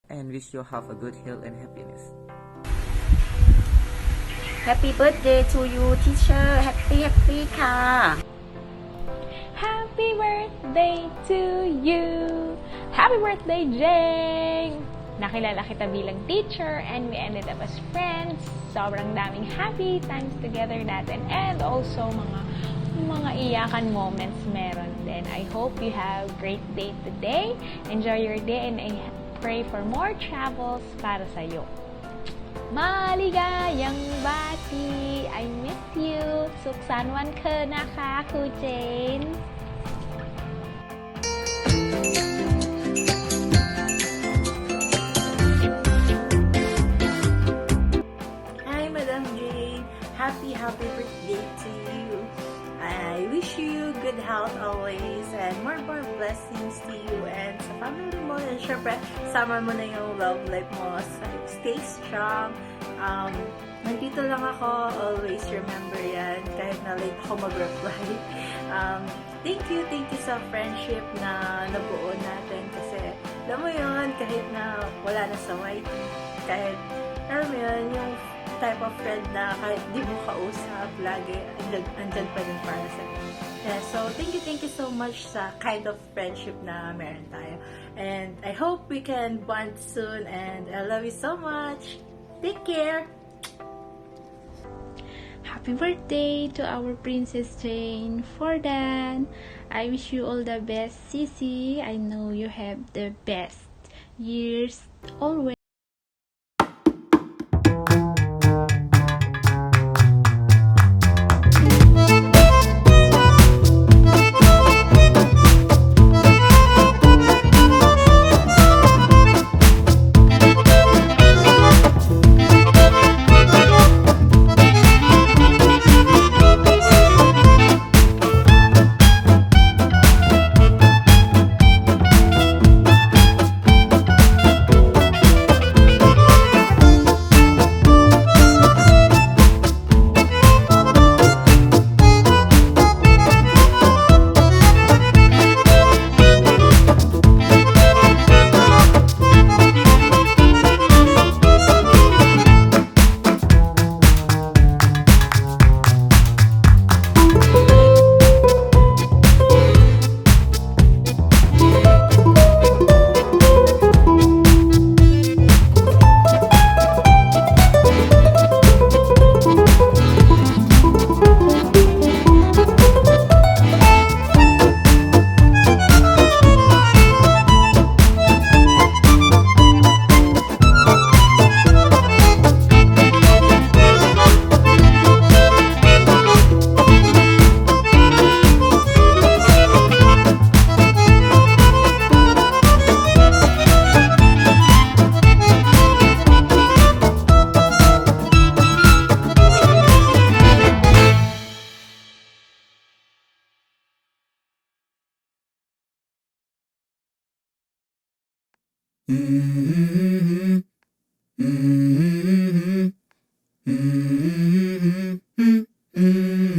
and wish you have a good health and happiness. Happy birthday to you, teacher. Happy ka. Happy birthday to you! Happy birthday, Jeng! Nakilala kita bilang teacher and we ended up as friends. Sobrang daming happy times together natin and also mga iyakan moments meron din. I hope you have a great day today. Enjoy your day and I pray for more travels para sa'yo. Maligayang bati! I miss you! Suksan wan kaนะคะครูเจน Hi, Madam Jane. Happy birthday to you. I wish you good health always and more blessings to you and sa family mo. And syempre, sama mo na yung love life mo. So, stay strong. Nandito lang ako. Always remember yan. Kahit na late ako mag-reply. Thank you sa friendship na nabuo natin. Kasi, alam mo yun, kahit na wala na sa YT, kahit, alam mo yun, yung type of friend na kahit di mo kausap, lagi, andyan pa din para sa iyo. Yeah, so, thank you so much sa kind of friendship na meron tayo. And I hope we can bond soon and I love you so much. Take care! Happy birthday to our Princess Jane Fordan. I wish you all the best, Sisi. I know you have the best years always.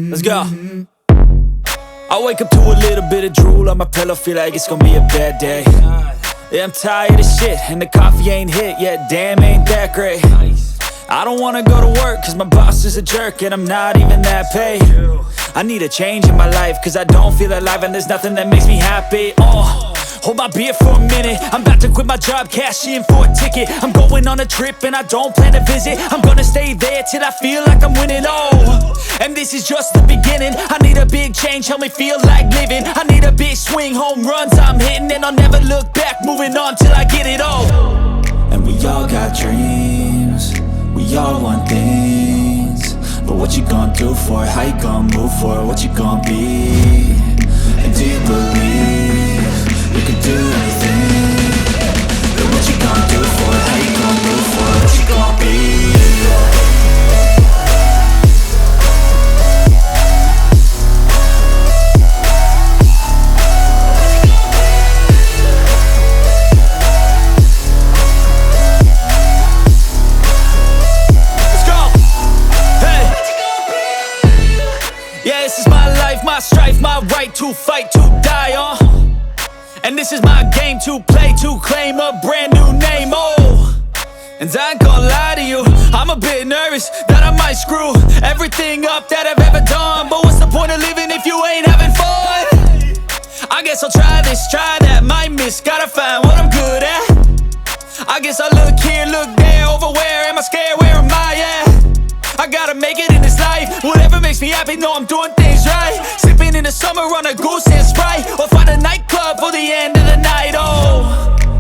Let's go. I wake up to a little bit of drool on my pillow, feel like it's gonna be a bad day. Yeah, I'm tired of shit, and the coffee ain't hit yet, damn, ain't that great. I don't wanna go to work, cause my boss is a jerk, and I'm not even that paid. I need a change in my life, cause I don't feel alive, and there's nothing that makes me happy. Hold my beer for a minute, I'm about to quit my job, cash in for a ticket. I'm going on a trip and I don't plan to visit. I'm gonna stay there till I feel like I'm winning, and this is just the beginning. I need a big change, help me feel like living. I need a big swing, home runs I'm hitting, and I'll never look back, moving on till I get it all. And we all got dreams, we all want things, but what you gonna do for it? How you gonna move for it? What you gonna be? And do you believe you can do anything? But what you gonna do for it? How you gonna move for it? What you gonna be? My strife, my right to fight, to die on. And this is my game to play, to claim a brand new name, And I ain't gonna lie to you, I'm a bit nervous that I might screw everything up that I've ever done. But what's the point of living if you ain't having fun? I guess I'll try this, try that, might miss, gotta find what I'm good at. I guess I look here, look there, over where am I scared, where am I at? I gotta make it in this life, whatever makes me happy, know I'm doing things right. Sipping in the summer on a goose and Sprite, or find a nightclub for the end of the night, oh.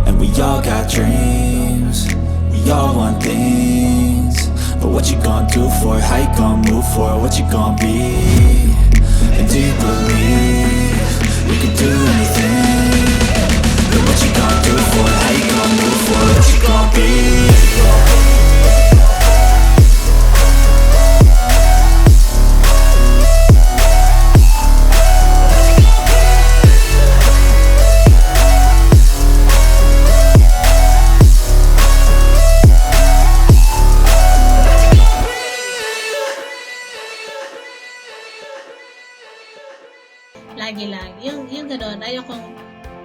And we all got dreams, we all want things, but what you gonna do for it, how you gonna move for it, what you gonna be? And do you believe you can do anything? But what you gonna do for it, how you gonna move for it, what you gonna be? Lagi lang. Yung gano'n, ayokong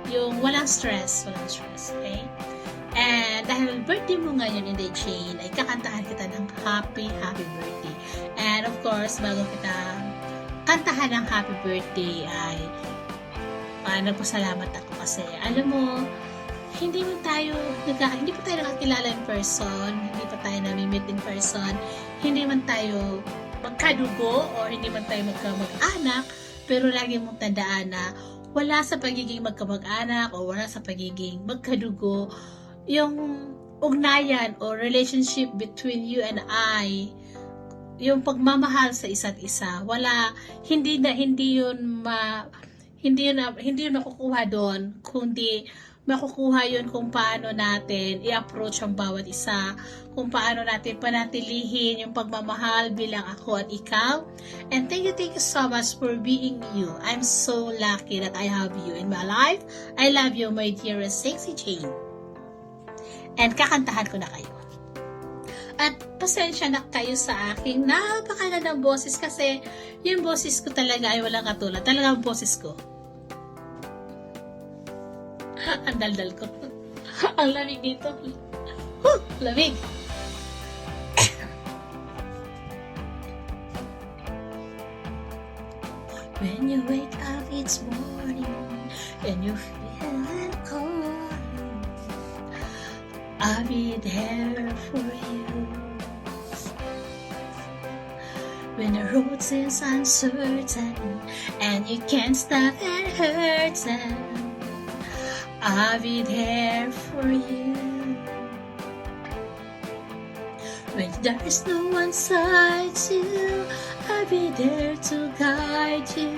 yung walang stress, okay? And dahil birthday mo ngayon, Inday Jane, ay kakantahan kita ng happy birthday. And of course, bago kita kantahan ng happy birthday ay nagpasalamat ako kasi alam mo, hindi pa tayo nakakilala in person, hindi pa tayo nami-meet in person, hindi man tayo magkadugo or hindi man tayo magkamag-anak, pero lagi mong tandaan na wala sa pagiging magkamag-anak o wala sa pagiging magkadugo yung ugnayan o relationship between you and I, yung pagmamahal sa isa't isa. Hindi yun makukuha doon, kundi makukuha yun kung paano natin i-approach ang bawat isa, kung paano natin panatilihin yung pagmamahal bilang ako at ikaw. And thank you so much for being you. I'm so lucky that I have you in my life. I love you, my dearest sexy Jane. And kakantahan ko na kayo. At pasensya na kayo sa aking napakagandang boses kasi yung boses ko talaga ay walang katulad. Talagang boses ko. Ang daldal ko. Ang lamig dito. Lamig. When you wake up, it's morning and you're feeling cold, I'll be there for you. When the road seems uncertain and you can't stop and hurting, I'll be there for you. When there's no one beside you, I'll be there to guide you.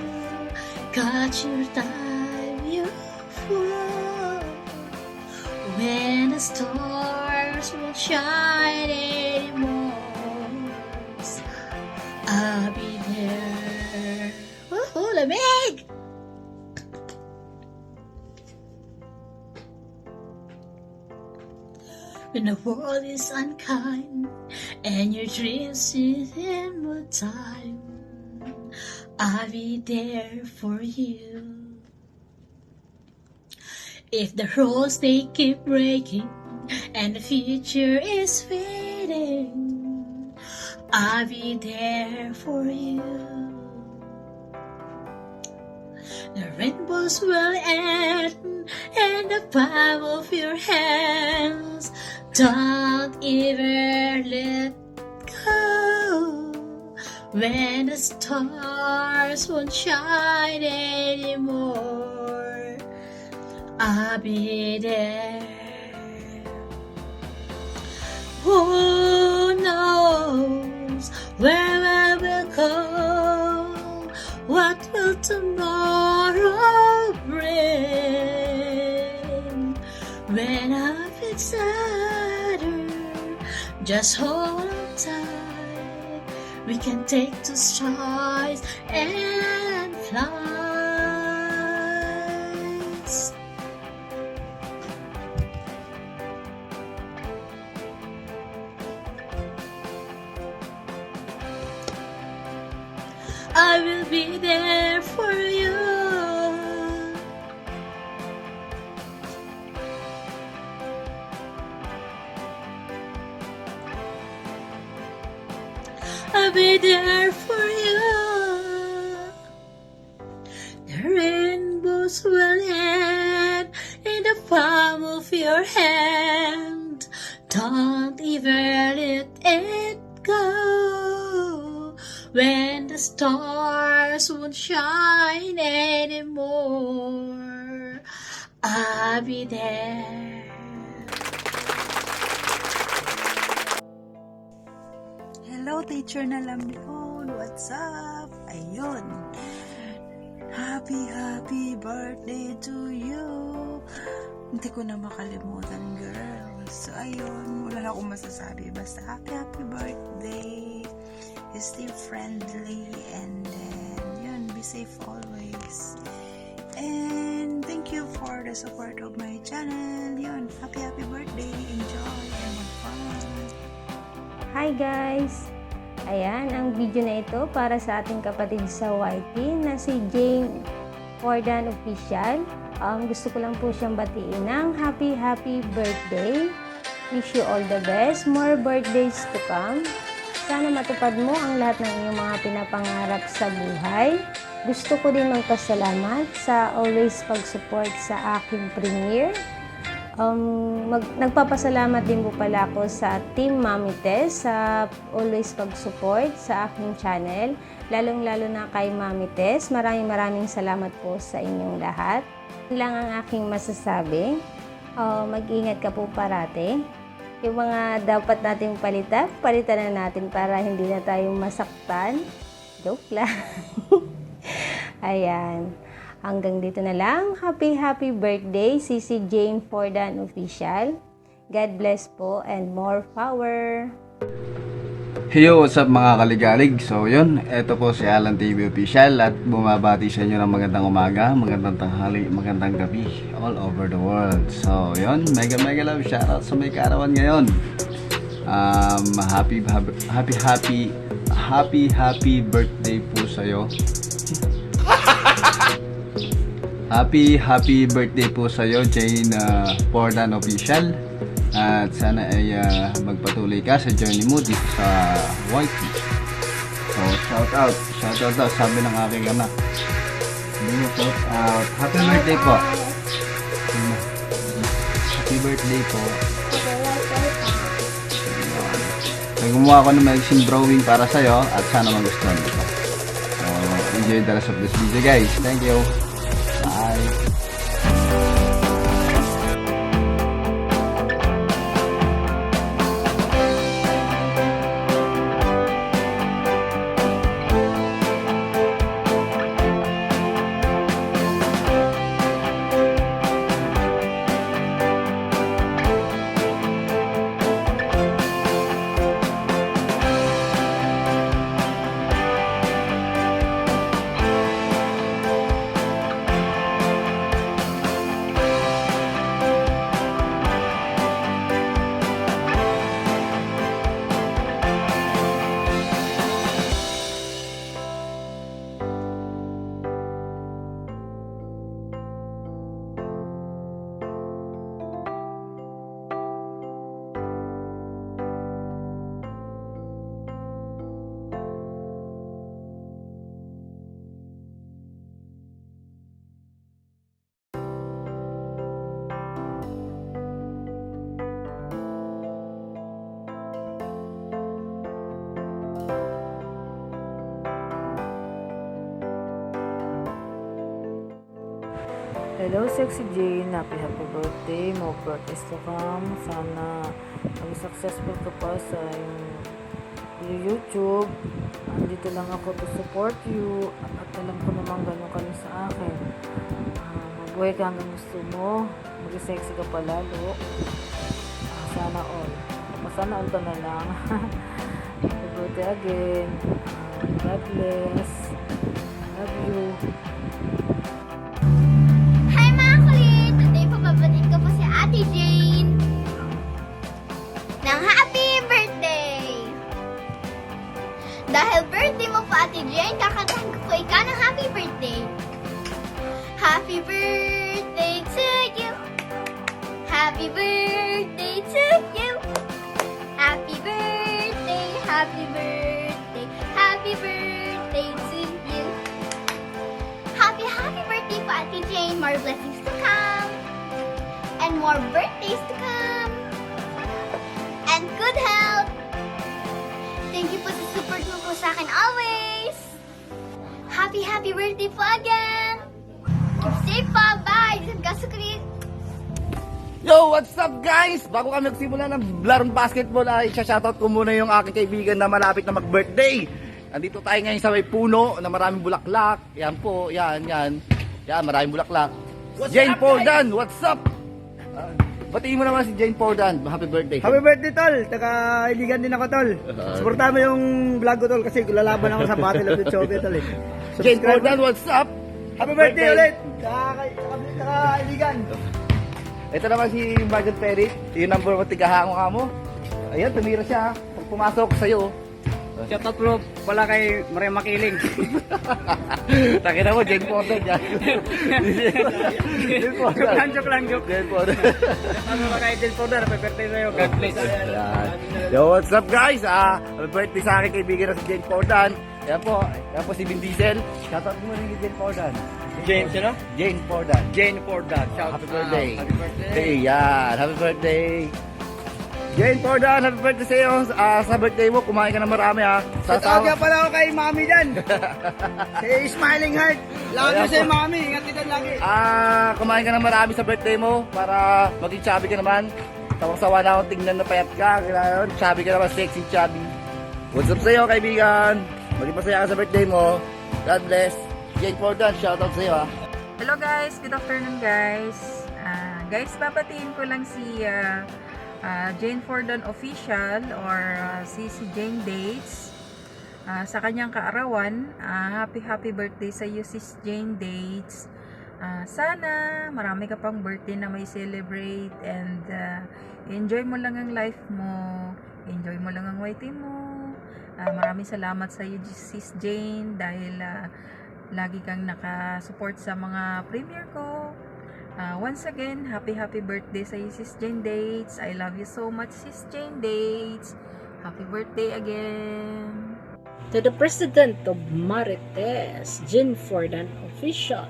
Got your time, you fool. When the stars won't shine anymore, I'll be there. Woohoo, lamig! When the world is unkind and your dreams is in more time, I'll be there for you. If the roads they keep breaking and the future is fading, I'll be there for you. The rainbows will end in the palm of your hands. Don't ever let go. When the stars won't shine anymore, I'll be there. Who knows where I will go? What will tomorrow bring? When I'm inside her, just hold on tight. We can take the skies and fly. I will be there for you. I'll be there for you. The rainbows will end in the palm of your hand. Don't ever let it go. When the stars won't shine anymore, I'll be there. Hello, Teacher na Lambon. What's up? Ayun. Happy birthday to you. Hindi ko na makalimutan, girl. So, ayun. Wala na akong masasabi. Basta happy birthday. Stay friendly. And then, yun, be safe always. And thank you for the support of my channel. Yun, happy birthday. Enjoy and have fun. Hi guys! Ayan, ang video na ito para sa ating kapatid sa YT na si Jane Fordan Official. Gusto ko lang po siyang batiin ng happy birthday. Wish you all the best. More birthdays to come. Sana matupad mo ang lahat ng iyong mga pinapangarap sa buhay. Gusto ko din magpasalamat sa always pag-support sa aking premiere. Nagpapasalamat din po pala ako sa Team Mami Tess sa always pag-support sa aking channel, lalong-lalo na kay Mami Tess. Maraming salamat po sa inyong lahat. Yun lang ang aking masasabi. Mag-ingat ka po parate. Yung mga dapat nating palitan na natin para hindi na tayo masaktan. Joke lang. Ayan. Hanggang dito na lang. Happy birthday, Sisi Jane Fordan Official. God bless po and more power. Yo, what's up mga kaligalig? So yun, eto po si Alan TV Official at bumabati sa inyo ng magandang umaga, magandang tanghali, magandang gabi all over the world. So yun, mega love shoutout sa may kaarawan ngayon. Happy birthday po sa'yo. Happy birthday po sa iyo, Jane Fordan Official. At sana ay magpatuloy ka sa journey mo dito sa YT. So, shout out daw, sabi ng aking anak. Shout out. Happy birthday po. Happy birthday po. Gumawa ako ng magazine drawing para sa iyo at sana magustuhan mo. So, enjoy the rest of this video, guys. Thank you. Bye. Hello, Sexy Jane. Happy birthday. More birthdays to come. Sana maging successful ka pa sa YouTube. Andito lang ako to support you. At alam ko naman gano'n ka rin sa akin. Mabuhay ka hanggang gusto mo. Maging sexy ka pa lalo. Sana all. Sana all ka na lang. Happy birthday again. God bless. Love you. Ate Jane ng happy birthday! Dahil birthday mo pa, Ate Jane, kakantahan ko ikaw ng happy birthday. Happy birthday to you. Happy birthday to you. Happy birthday, happy birthday, Jane, more blessings to come. And more birthdays to come. And good health. Thank you po sa support mo po sa akin always. Happy birthday po again. Keep safe po. Bye. Kasukrit. Yo, what's up guys? Bago kami magsimula ng larong basketball ay shoutout ko muna yung aking kaibigan na malapit na mag-birthday. Nandito tayo ngayon sa may puno na maraming bulaklak. Yan po, yan. Yan, maraming bulaklak. Jane Pordan, what's up? Batiin mo naman si Jane Pordan. Happy birthday. Happy birthday, tol. Taga-iligan din ako, tol. Suportahan mo yung vlog ko, tol, kasi lalaban ako sa Battle of the Chobia, tol. Jane Pordan, what's up? Happy birthday ulit. Taga-iligan. Ito naman si Margaret Perry, yung number 1 tigahango ka mo. Ayan, tumira siya. Pag pumasok sa'yo. Shoutout bro pala kay Maria Makiling. Takina mo, Jane Pordan yan. Jane Pordan. Joke lang. Jane Pordan. Ano ba kay Jane Pordan? Happy birthday sa'yo. God bless. Yo, what's up guys? Happy birthday sa akin kaibigan na si Jane Pordan. Yan po si Vin Diesel. Shoutout mo rin kay Jane Pordan. Jane, sino? Jane Pordan. Jane Pordan. Happy birthday. Happy birthday. Hey, yan. Happy birthday. Jane Pordan, happy birthday sa iyo. Sa birthday mo, kumain ka na marami ha. Tatawag pala ako kay Mami dyan. Si Smiling Heart. Lagi Ayan sa'yo po. Mami. Ingat kita lagi. Kumain ka na marami sa birthday mo para maging chubby ka naman. Tawang-sawa na akong tingnan na payat ka. Kailangan, chubby ka naman, sexy chubby. What's up sa iyo kaibigan? Maging masaya ka sa birthday mo. God bless. Jane Pordan, shoutout sa iyo ha. Hello guys, good afternoon guys. Guys, papatiin ko lang si Jane Pordan Official or si Jane Dates sa kanyang kaarawan. Happy birthday sa iyo sis Jane Dates. Sana marami ka pang birthday na may celebrate and enjoy mo lang ang life mo. Enjoy mo lang ang whitey mo. Maraming salamat sa iyo sis Jane dahil lagi kang nakasupport sa mga premiere ko. Once again, happy birthday sa sis Jane Dates. I love you so much sis Jane Dates. Happy birthday again. To the President of Marites, Jane Pordan Official.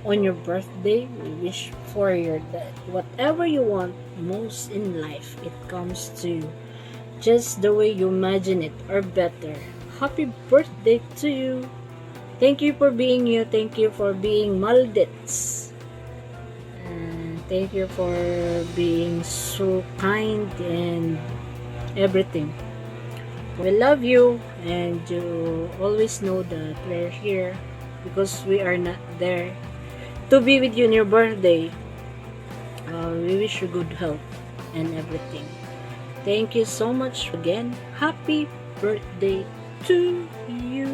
On your birthday, we wish for your that whatever you want most in life, it comes to you. Just the way you imagine it or better. Happy birthday to you. Thank you for being you. Thank you for being Maldits. And thank you for being so kind and everything. We love you and you always know that we're here because we are not there to be with you on your birthday. We wish you good health and everything. Thank you so much again. Happy birthday to you.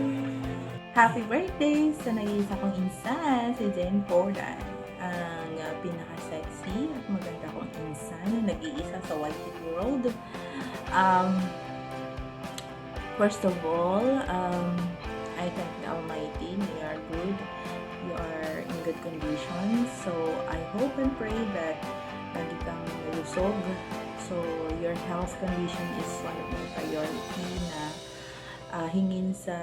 Happy birthday sa nag-iisa kong insan, si Jane Pordan. Ang pinaka-sexy at maganda kong insan na nag-iisa sa Whitey World. First of all, I thank the Almighty. You are good. You are in good condition. So, I hope and pray that lagi kang malusog. So, your health condition is one of my priority na hingin sa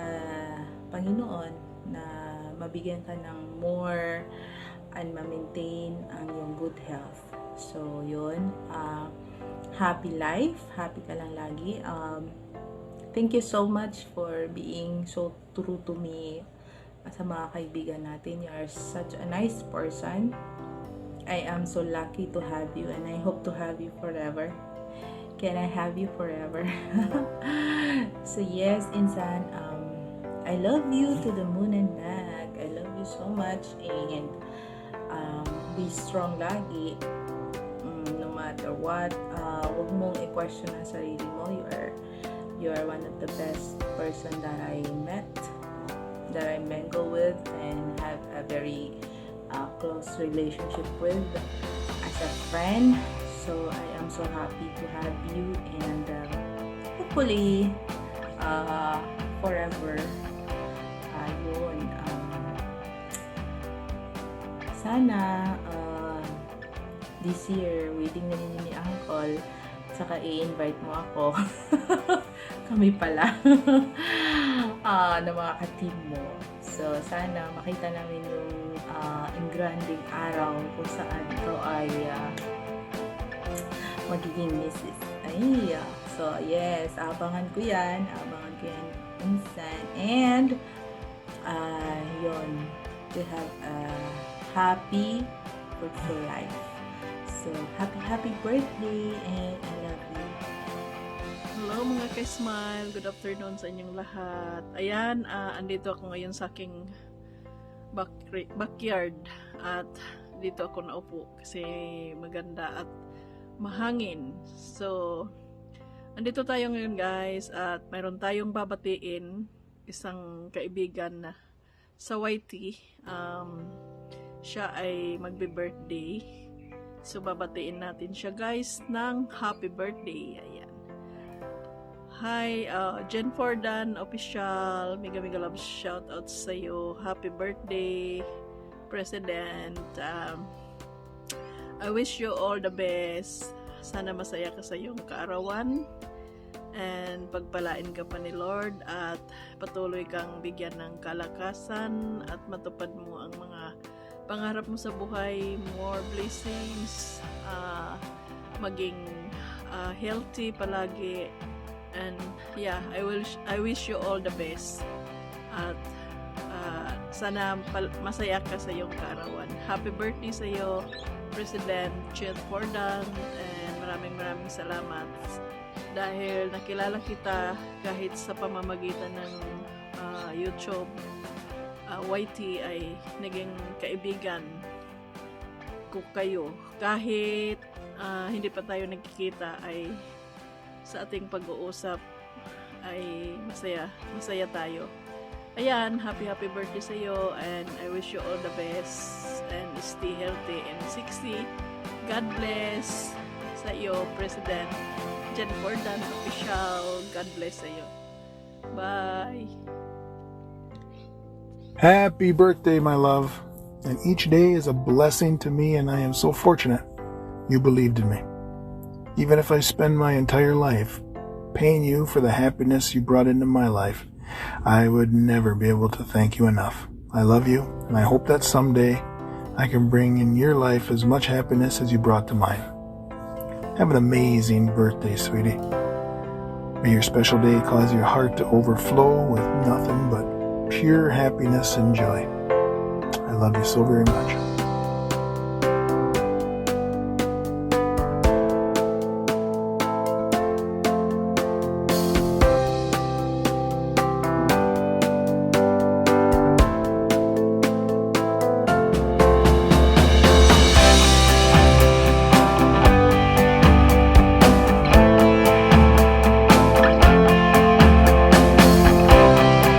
Panginoon na mabigyan ka ng more and ma-maintain ang iyong good health. So, yun. Happy life. Happy ka lang lagi. Thank you so much for being so true to me sa mga kaibigan natin. You are such a nice person. I am so lucky to have you and I hope to have you forever. Can I have you forever? So, yes, insan, I love you to the moon and back. I love you so much and be strong lagi no matter what. Huwag mong i-question ang sarili mo. You are one of the best person that I met, that I mingle with and have a very close relationship with as a friend. So I am so happy to have you and hopefully forever. Yun. Sana this year wedding na ni Uncle, saka i-invite mo ako. Kami pala ng mga ka-team mo. So sana makita namin yung engranding araw kung saan ikaw ay magiging Mrs. Ay, so yes, abangan ko yan minsan. And yun, to have a happy, fruitful life. So, happy birthday, and I love you. Hello mga ka-smile, good afternoon sa inyong lahat. Ayan, andito ako ngayon sa aking backyard at dito ako naupo kasi maganda at mahangin. So, andito tayo ngayon guys at mayroon tayong babatiin isang kaibigan na sa YT. Siya ay magbe-birthday. So, babatiin natin siya guys ng happy birthday. Ayan. Hi, Jen Fordan Official. Mega love shout out sa iyo. Happy birthday, President. I wish you all the best. Sana masaya ka sa iyong kaarawan. And pagpalain ka pa ni Lord at patuloy kang bigyan ng kalakasan at matupad mo ang mga pangarap mo sa buhay, more blessings, maging healthy palagi, and yeah, I wish you all the best at sana masaya ka sa iyong kaarawan. Happy birthday sa iyo, President Jen Fordan, and maraming salamat dahil nakilala kita kahit sa pamamagitan ng YouTube. YT ay naging kaibigan ko kayo kahit hindi pa tayo nagkikita, ay sa ating pag-uusap ay masaya tayo. Ayan, happy birthday sa iyo, and I wish you all the best and stay healthy and 60. God bless sa iyo, President Jen Fordan Official. God bless sa iyo. Bye. Happy birthday, my love. And each day is a blessing to me, and I am so fortunate you believed in me. Even if I spend my entire life paying you for the happiness you brought into my life, I would never be able to thank you enough. I love you, and I hope that someday I can bring in your life as much happiness as you brought to mine. Have an amazing birthday, sweetie. May your special day cause your heart to overflow with nothing but pure happiness and joy. I love you so very much.